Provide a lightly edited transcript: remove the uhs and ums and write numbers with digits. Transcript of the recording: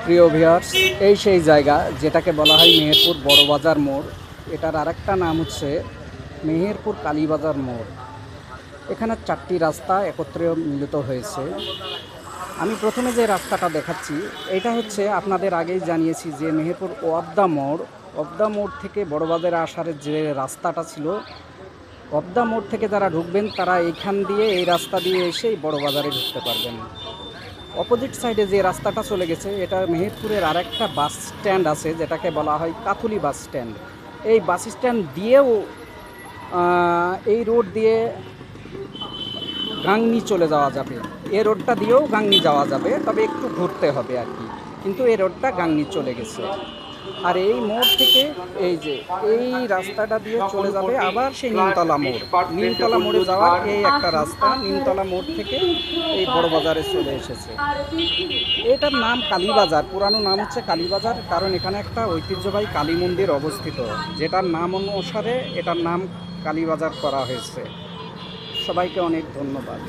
প্রিয় ভিউয়ার্স, এই সেই জায়গা যেটাকে বলা হয় মেহেরপুর বড়বাজার মোড়। এটার আরেকটা নাম হচ্ছে মেহেরপুর কালীবাজার মোড়। এখানে 4টি রাস্তা একত্রে মিলিত হয়েছে। আমি প্রথমে যে রাস্তাটা দেখাচ্ছি এটা হচ্ছে, আপনাদের আগেই জানিয়েছি যে মেহেরপুর ওয়াবদা মোড় থেকে বড়বাজারে আসার যে রাস্তাটা ছিল, ওয়াবদা মোড় থেকে যারা ঢুকবেন তারা এইখান দিয়ে এই রাস্তা দিয়ে এসেই বড়বাজারে ঢুকতে পারবেন। অপোজিট সাইডে যে রাস্তাটা চলে গেছে এটা মেহেরপুরের আরেকটা বাস স্ট্যান্ড আছে যেটাকে বলা হয় কাথুলি বাস স্ট্যান্ড। এই বাস স্ট্যান্ড দিয়েও এই রোড দিয়ে গাংনী চলে যাওয়া যাবে। এই রোডটা দিয়েও গাংনী যাওয়া যাবে, তবে একটু ঘুরতে হবে আর কি, কিন্তু এই রোডটা গাংনী চলে গেছে। আর এই মোড় থেকে এই যে এই রাস্তাটা দিয়ে চলে যাবে আবার সেই নিমতলা মোড়ে যাওয়ার এই একটা রাস্তা। নিমতলা মোড় থেকে এই বড়বাজারে চলে এসেছে। এটার নাম কালীবাজার, পুরানো নাম হচ্ছে কালীবাজার, কারণ এখানে একটা ঐতিহ্যবাহী কালী মন্দির অবস্থিত, যেটার নাম অনুসারে এটার নাম কালীবাজার করা হয়েছে। সবাইকে অনেক ধন্যবাদ।